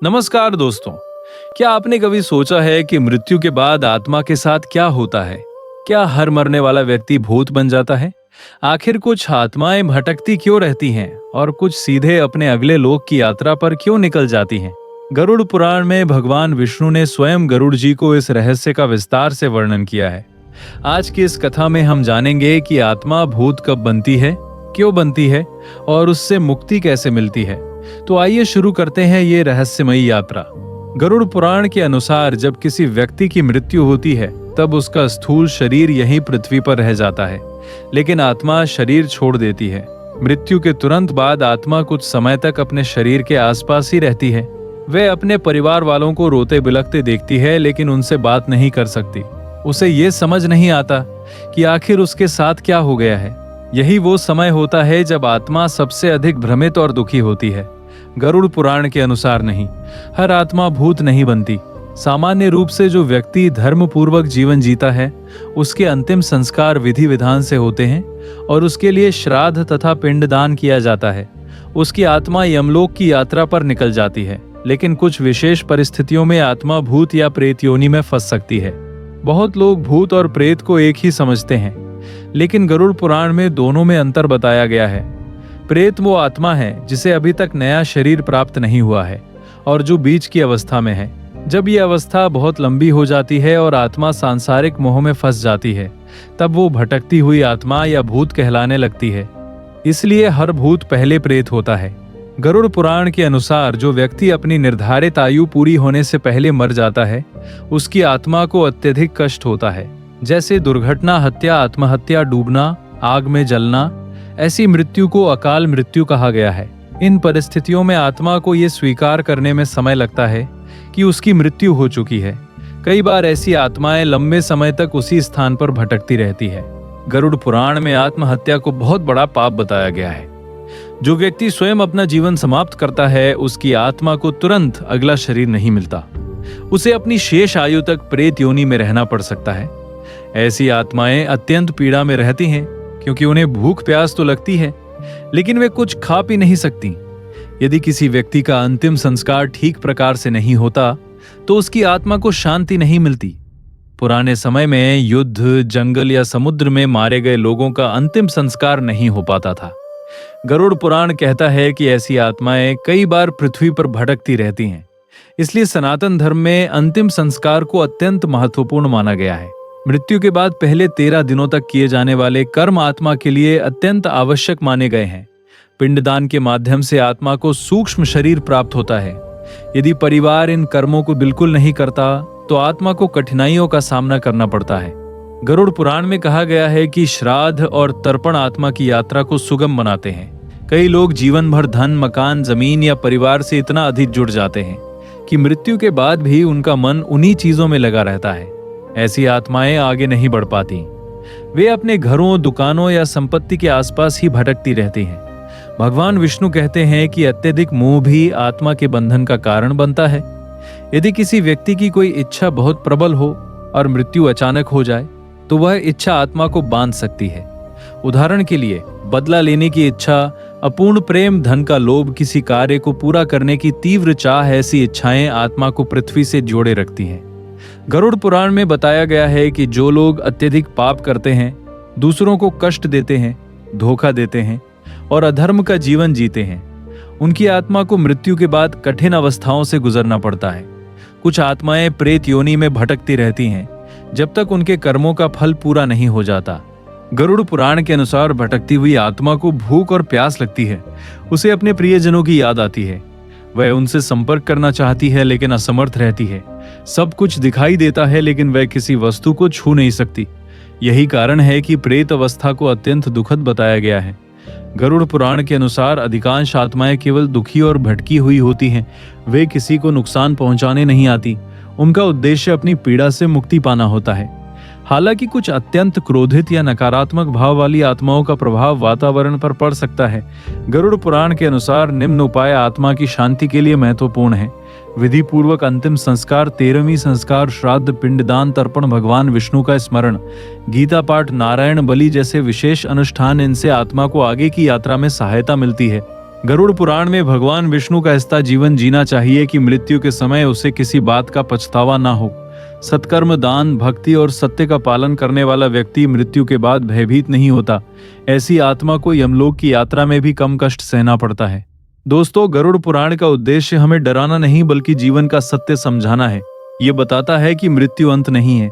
नमस्कार दोस्तों। क्या आपने कभी सोचा है कि मृत्यु के बाद आत्मा के साथ क्या होता है? क्या हर मरने वाला व्यक्ति भूत बन जाता है? आखिर कुछ आत्माएं भटकती क्यों रहती हैं और कुछ सीधे अपने अगले लोक की यात्रा पर क्यों निकल जाती हैं? गरुड़ पुराण में भगवान विष्णु ने स्वयं गरुड़ जी को इस रहस्य का विस्तार से वर्णन किया है। आज की इस कथा में हम जानेंगे कि आत्मा भूत कब बनती है, क्यों बनती है और उससे मुक्ति कैसे मिलती है। तो आइए शुरू करते हैं ये रहस्यमयी यात्रा। गरुड़ पुराण के अनुसार जब किसी व्यक्ति की मृत्यु होती है तब उसका स्थूल शरीर यहीं पृथ्वी पर रह जाता है, लेकिन आत्मा शरीर छोड़ देती है। मृत्यु के तुरंत बाद आत्मा कुछ समय तक अपने शरीर के आसपास ही रहती है। वह अपने परिवार वालों को रोते बिलखते देखती है, लेकिन उनसे बात नहीं कर सकती। उसे ये समझ नहीं आता कि आखिर उसके साथ क्या हो गया है। यही वो समय होता है जब आत्मा सबसे अधिक भ्रमित और दुखी होती है। गरुड़ पुराण के अनुसार नहीं, हर आत्मा भूत नहीं बनती। सामान्य रूप से जो व्यक्ति धर्म पूर्वक जीवन जीता है उसके अंतिम संस्कार विधि विधान से होते हैं और उसके लिए श्राद्ध तथा पिंडदान किया जाता है। उसकी आत्मा यमलोक की यात्रा पर निकल जाती है, लेकिन कुछ विशेष परिस्थितियों में आत्मा भूत या प्रेत योनि में फंस सकती है। बहुत लोग भूत और प्रेत को एक ही समझते हैं, लेकिन गरुड़ पुराण में दोनों में अंतर बताया गया है। प्रेत वो आत्मा है जिसे अभी तक नया शरीर प्राप्त नहीं हुआ है और जो बीच की अवस्था में है। जब ये अवस्था बहुत लंबी हो जाती है और आत्मा सांसारिक मोह में फंस जाती है, तब वो भटकती हुई आत्मा या भूत कहलाने लगती है। इसलिए हर भूत पहले प्रेत होता है। गरुड़ पुराण के अनुसार जो व्यक्ति अपनी निर्धारित आयु पूरी होने से पहले मर जाता है उसकी आत्मा को अत्यधिक कष्ट होता है, जैसे दुर्घटना, हत्या, आत्महत्या, डूबना, आग में जलना। ऐसी मृत्यु को अकाल मृत्यु कहा गया है। इन परिस्थितियों में आत्मा को ये स्वीकार करने में समय लगता है कि उसकी मृत्यु हो चुकी है। कई बार ऐसी आत्माएं लंबे समय तक उसी स्थान पर भटकती रहती है। गरुड़ पुराण में आत्महत्या को बहुत बड़ा पाप बताया गया है। जो व्यक्ति स्वयं अपना जीवन समाप्त करता है उसकी आत्मा को तुरंत अगला शरीर नहीं मिलता। उसे अपनी शेष आयु तक प्रेत योनि में रहना पड़ सकता है। ऐसी आत्माएं अत्यंत पीड़ा में रहती हैं, क्योंकि उन्हें भूख प्यास तो लगती है, लेकिन वे कुछ खा पी नहीं सकती। यदि किसी व्यक्ति का अंतिम संस्कार ठीक प्रकार से नहीं होता तो उसकी आत्मा को शांति नहीं मिलती। पुराने समय में युद्ध, जंगल या समुद्र में मारे गए लोगों का अंतिम संस्कार नहीं हो पाता था। गरुड़ पुराण कहता है कि ऐसी आत्माएं कई बार पृथ्वी पर भटकती रहती हैं। इसलिए सनातन धर्म में अंतिम संस्कार को अत्यंत महत्वपूर्ण माना गया है। मृत्यु के बाद पहले 13 दिनों तक किए जाने वाले कर्म आत्मा के लिए अत्यंत आवश्यक माने गए हैं। पिंडदान के माध्यम से आत्मा को सूक्ष्म शरीर प्राप्त होता है। यदि परिवार इन कर्मों को बिल्कुल नहीं करता तो आत्मा को कठिनाइयों का सामना करना पड़ता है। गरुड़ पुराण में कहा गया है कि श्राद्ध और तर्पण आत्मा की यात्रा को सुगम बनाते हैं। कई लोग जीवन भर धन, मकान, जमीन या परिवार से इतना अधिक जुड़ जाते हैं कि मृत्यु के बाद भी उनका मन उन्हीं चीजों में लगा रहता है। ऐसी आत्माएं आगे नहीं बढ़ पाती। वे अपने घरों, दुकानों या संपत्ति के आसपास ही भटकती रहती हैं। भगवान विष्णु कहते हैं कि अत्यधिक मोह भी आत्मा के बंधन का कारण बनता है। यदि किसी व्यक्ति की कोई इच्छा बहुत प्रबल हो और मृत्यु अचानक हो जाए तो वह इच्छा आत्मा को बांध सकती है। उदाहरण के लिए बदला लेने की इच्छा, अपूर्ण प्रेम, धन का लोभ, किसी कार्य को पूरा करने की तीव्र चाह, ऐसी इच्छाएं आत्मा को पृथ्वी से जोड़े रखती हैं। गरुड़ पुराण में बताया गया है कि जो लोग अत्यधिक पाप करते हैं, दूसरों को कष्ट देते हैं, धोखा देते हैं और अधर्म का जीवन जीते हैं, उनकी आत्मा को मृत्यु के बाद कठिन अवस्थाओं से गुजरना पड़ता है। कुछ आत्माएं प्रेत योनि में भटकती रहती हैं जब तक उनके कर्मों का फल पूरा नहीं हो जाता। गरुड़ पुराण के अनुसार भटकती हुई आत्मा को भूख और प्यास लगती है। उसे अपने प्रियजनों की याद आती है। वह उनसे संपर्क करना चाहती है लेकिन असमर्थ रहती है। सब कुछ दिखाई देता है लेकिन वह किसी वस्तु को छू नहीं सकती। यही कारण है कि प्रेत अवस्था को अत्यंत दुखद बताया गया है। गरुड़ पुराण के अनुसार अधिकांश आत्माएं केवल दुखी और भटकी हुई होती हैं। वे किसी को नुकसान पहुंचाने नहीं आती। उनका उद्देश्य अपनी पीड़ा से मुक्ति पाना होता है। हालांकि कुछ अत्यंत क्रोधित या नकारात्मक भाव वाली आत्माओं का प्रभाव वातावरण पर पड़ सकता है। गरुड़ पुराण के अनुसार निम्न उपाय आत्मा की शांति के लिए महत्वपूर्ण है। विधि पूर्वक अंतिम संस्कार, 13वीं संस्कार, श्राद्ध, पिंडदान, तर्पण, भगवान विष्णु का स्मरण, गीता पाठ, नारायण बलि जैसे विशेष अनुष्ठान, इनसे आत्मा को आगे की यात्रा में सहायता मिलती है। गरुड़ पुराण में भगवान विष्णु का ऐसा जीवन जीना चाहिए कि मृत्यु के समय उसे किसी बात का पछतावा ना हो। सत्कर्म, दान, भक्ति और सत्य का पालन करने वाला व्यक्ति मृत्यु के बाद भयभीत नहीं होता। ऐसी आत्मा को यमलोक की यात्रा में भी कम कष्ट सहना पड़ता है। दोस्तों, गरुड़ पुराण का उद्देश्य हमें डराना नहीं बल्कि जीवन का सत्य समझाना है। ये बताता है कि मृत्यु अंत नहीं है,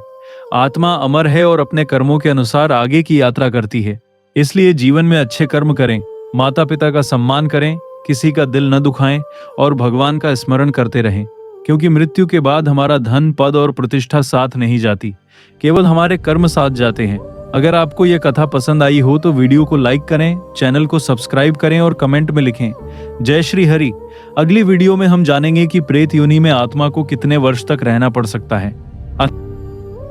आत्मा अमर है और अपने कर्मों के अनुसार आगे की यात्रा करती है। इसलिए जीवन में अच्छे कर्म करें, माता पिता का सम्मान करें, किसी का दिल न दुखाएं और भगवान का स्मरण करते रहें, क्योंकि मृत्यु के बाद हमारा धन, पद और प्रतिष्ठा साथ नहीं जाती, केवल हमारे कर्म साथ जाते हैं। अगर आपको यह कथा पसंद आई हो तो वीडियो को लाइक करें, चैनल को सब्सक्राइब करें और कमेंट में लिखें जय श्री हरि। अगली वीडियो में हम जानेंगे कि प्रेत योनि में आत्मा को कितने वर्ष तक रहना पड़ सकता है।